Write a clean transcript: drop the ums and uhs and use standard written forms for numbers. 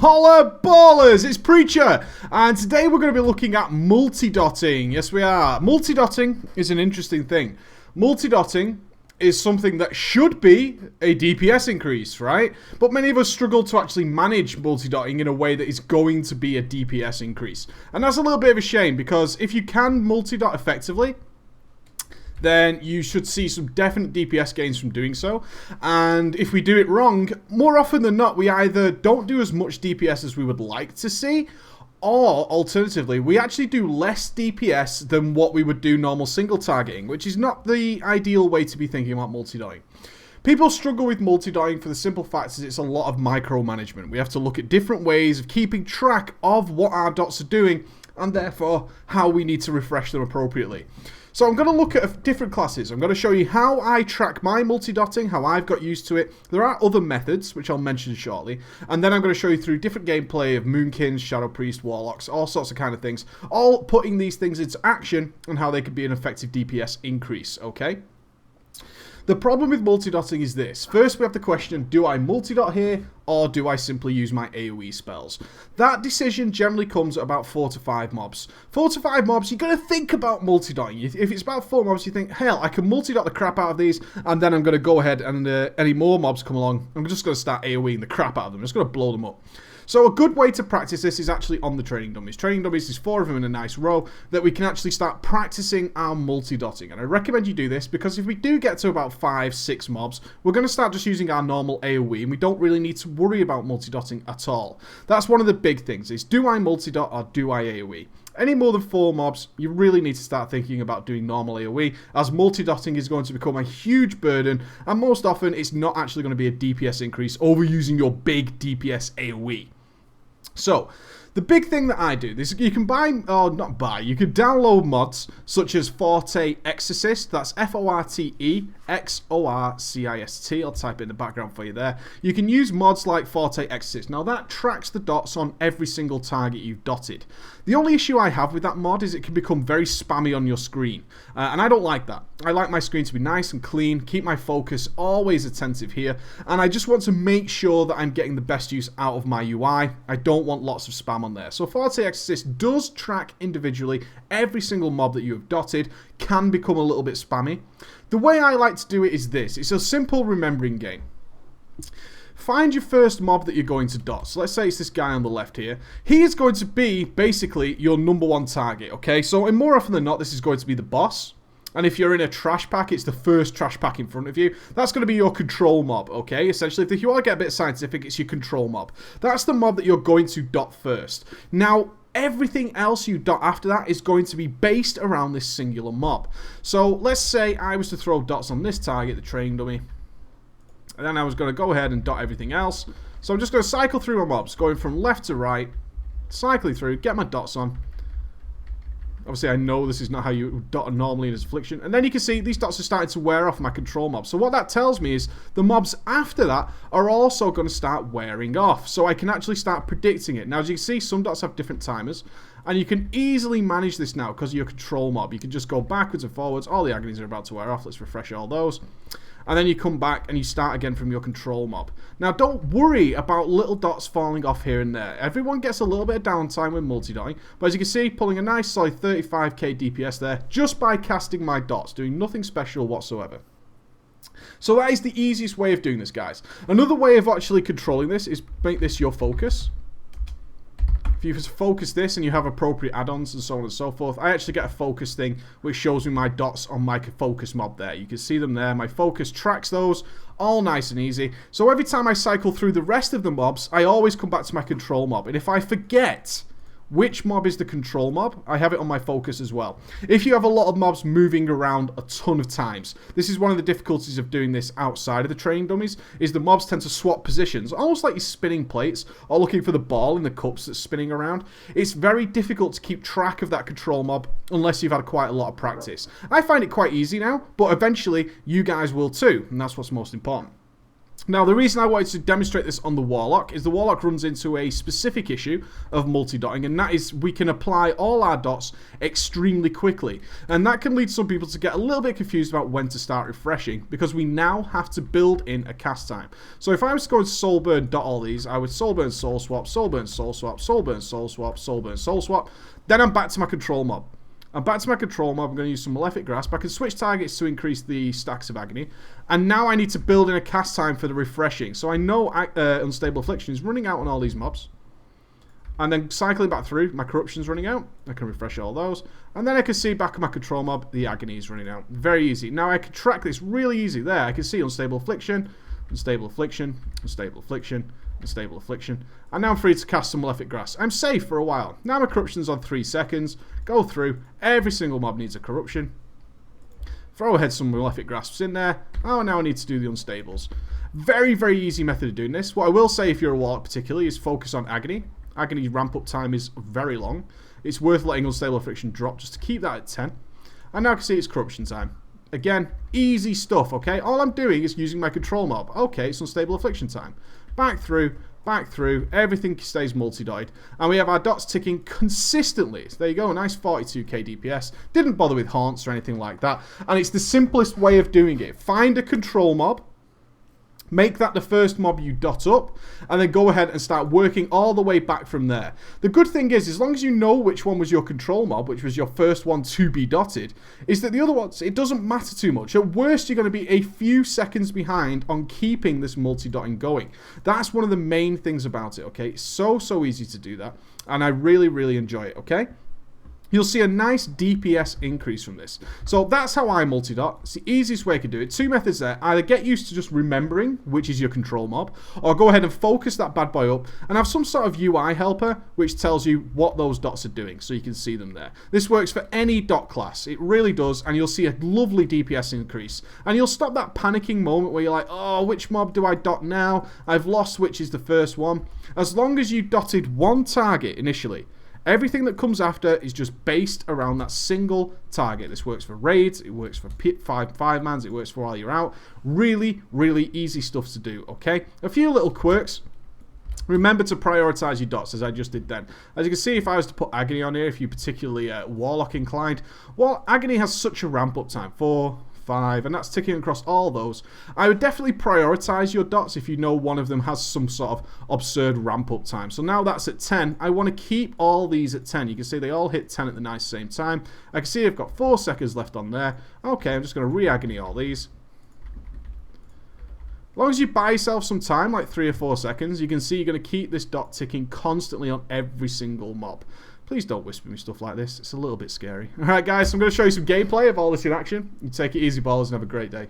Holla ballers, it's Preacher, and today we're going to be looking at multi-dotting. Yes, we are. Multi-dotting is an interesting thing. Multi-dotting is something that should be a DPS increase, right? But many of us struggle to actually manage multi-dotting in a way that is going to be a DPS increase. And that's a little bit of a shame, because if you can multi-dot effectively, then you should see some definite DPS gains from doing so. And if we do it wrong, more often than not, we either don't do as much DPS as we would like to see, or alternatively, we actually do less DPS than what we would do normal single targeting, which is not the ideal way to be thinking about multi-dotting. People struggle with multi-dotting for the simple fact that it's a lot of micromanagement. We have to look at different ways of keeping track of what our dots are doing, and therefore how we need to refresh them appropriately. So I'm going to look at different classes. I'm going to show you how I track my multi-dotting, how I've got used to it. There are other methods, which I'll mention shortly. And then I'm going to show you through different gameplay of Moonkins, Shadow Priest, Warlocks, all sorts of kind of things. All putting these things into action and how they can be an effective DPS increase, okay? The problem with multi-dotting is this. First, we have the question, do I multi-dot here, or do I simply use my AoE spells? That decision generally comes at about 4 to 5 mobs. 4 to 5 mobs, you're going to think about multi-dotting. If it's about 4 mobs, you think, hell, I can multi-dot the crap out of these, and then I'm going to go ahead and any more mobs come along, I'm just going to start AoEing the crap out of them. I'm just going to blow them up. So a good way to practice this is actually on the training dummies. Training dummies is 4 of them in a nice row that we can actually start practicing our multi-dotting. And I recommend you do this because if we do get to about 5, 6 mobs, we're going to start just using our normal AoE and we don't really need to worry about multi-dotting at all. That's one of the big things is, do I multi-dot or do I AoE? Any more than 4 mobs, you really need to start thinking about doing normal AoE, as multi-dotting is going to become a huge burden, and most often it's not actually going to be a DPS increase over using your big DPS AoE. So, the big thing that I do, this you can buy, or not buy, you can download mods such as Forte Exorcist, that's Forte Exorcist, I'll type it in the background for you there. You can use mods like Forte Exorcist. Now that tracks the dots on every single target you've dotted. The only issue I have with that mod is it can become very spammy on your screen, and I don't like that. I like my screen to be nice and clean, keep my focus always attentive here, and I just want to make sure that I'm getting the best use out of my UI. I don't want lots of spam on there. So Forte Exorcist does track individually every single mob that you have dotted, can become a little bit spammy. The way I like to do it is this. It's a simple remembering game. Find your first mob that you're going to dot. So let's say it's this guy on the left here. He is going to be basically your #1 target, okay? So and more often than not, this is going to be the boss. And if you're in a trash pack, it's the first trash pack in front of you. That's going to be your control mob, okay? Essentially, if you want to get a bit scientific, it's your control mob. That's the mob that you're going to dot first. Now, everything else you dot after that is going to be based around this singular mob. So let's say I was to throw dots on this target, the training dummy, and then I was going to go ahead and dot everything else. So I'm just going to cycle through my mobs, going from left to right, cycling through, get my dots on. Obviously, I know this is not how you dot normally in this affliction. And then you can see these dots are starting to wear off my control mob. So what that tells me is the mobs after that are also going to start wearing off. So I can actually start predicting it. Now, as you can see, some dots have different timers. And you can easily manage this now because of your control mob. You can just go backwards and forwards. All the agonies are about to wear off. Let's refresh all those. And then you come back and you start again from your control mob. Now, don't worry about little dots falling off here and there. Everyone gets a little bit of downtime with multi-dotting. But as you can see, pulling a nice solid 35k DPS there just by casting my dots, doing nothing special whatsoever. So that is the easiest way of doing this, guys. Another way of actually controlling this is make this your focus. If you focus this and you have appropriate add-ons and so on and so forth, I actually get a focus thing which shows me my dots on my focus mob there. You can see them there. My focus tracks those, all nice and easy. So every time I cycle through the rest of the mobs, I always come back to my control mob. And if I forget which mob is the control mob, I have it on my focus as well. If you have a lot of mobs moving around a ton of times, this is one of the difficulties of doing this outside of the training dummies, is the mobs tend to swap positions, almost like you're spinning plates or looking for the ball in the cups that's spinning around. It's very difficult to keep track of that control mob unless you've had quite a lot of practice. I find it quite easy now, but eventually you guys will too, and that's what's most important. Now, the reason I wanted to demonstrate this on the Warlock is the Warlock runs into a specific issue of multi-dotting, and that is we can apply all our dots extremely quickly. And that can lead some people to get a little bit confused about when to start refreshing, because we now have to build in a cast time. So if I was going to soul burn dot all these, I would soul burn, soul swap, soul burn, soul swap, soul burn, soul swap, soul burn, soul swap. Then I'm back to my control mob. I'm back to my control mob. I'm going to use some Malefic Grasp. I can switch targets to increase the stacks of agony. And now I need to build in a cast time for the refreshing. So I know Unstable Affliction is running out on all these mobs. And then cycling back through, my Corruption's running out. I can refresh all those. And then I can see back in my control mob, the agony is running out. Very easy. Now I can track this really easy there. I can see Unstable Affliction, Unstable Affliction, Unstable Affliction, Unstable Affliction. And now I'm free to cast some Malefic Grasp. I'm safe for a while. Now my Corruption's on 3 seconds. Go through. Every single mob needs a Corruption. Throw ahead some Malefic Grasps in there. Oh, now I need to do the Unstables. Very, very easy method of doing this. What I will say if you're a Warlock particularly is focus on agony. Agony ramp up time is very long. It's worth letting Unstable Affliction drop just to keep that at 10. And now I can see it's Corruption time. Again, easy stuff, okay? All I'm doing is using my control mob. Okay, it's Unstable Affliction time. Back through, everything stays multi-dotted. And we have our dots ticking consistently. So there you go, a nice 42k DPS. Didn't bother with haunts or anything like that. And it's the simplest way of doing it. Find a control mob. Make that the first mob you dot up, and then go ahead and start working all the way back from there. The good thing is, as long as you know which one was your control mob, which was your first one to be dotted, is that the other ones, it doesn't matter too much. At worst, you're going to be a few seconds behind on keeping this multi-dotting going. That's one of the main things about it, okay? It's so easy to do that, and I really, really enjoy it, okay? You'll see a nice DPS increase from this. So that's how I multi-dot. It's the easiest way I can do it. 2 methods there. Either get used to just remembering which is your control mob, or go ahead and focus that bad boy up and have some sort of UI helper which tells you what those dots are doing so you can see them there. This works for any dot class. It really does, and you'll see a lovely DPS increase. And you'll stop that panicking moment where you're like, oh, which mob do I dot now? I've lost which is the first one. As long as you dotted one target initially, everything that comes after is just based around that single target. This works for raids, it works for 5-5-mans, it works for while you're out. Really, really easy stuff to do, okay? A few little quirks. Remember to prioritize your dots, as I just did then. As you can see, if I was to put Agony on here, if you're particularly Warlock inclined, well, Agony has such a ramp up time, 4, 5, and that's ticking across all those. I would definitely prioritize your dots if you know one of them has some sort of absurd ramp up time. So now that's at 10. I want to keep all these at 10. You can see they all hit 10 at the nice same time. I can see I've got 4 seconds left on there. Okay, I'm just going to re-agony all these. As long as you buy yourself some time, like 3 or 4 seconds, you can see you're going to keep this dot ticking constantly on every single mob. Please don't whisper me stuff like this. It's a little bit scary. Alright guys, so I'm going to show you some gameplay of all this in action. You take it easy, ballers, and have a great day.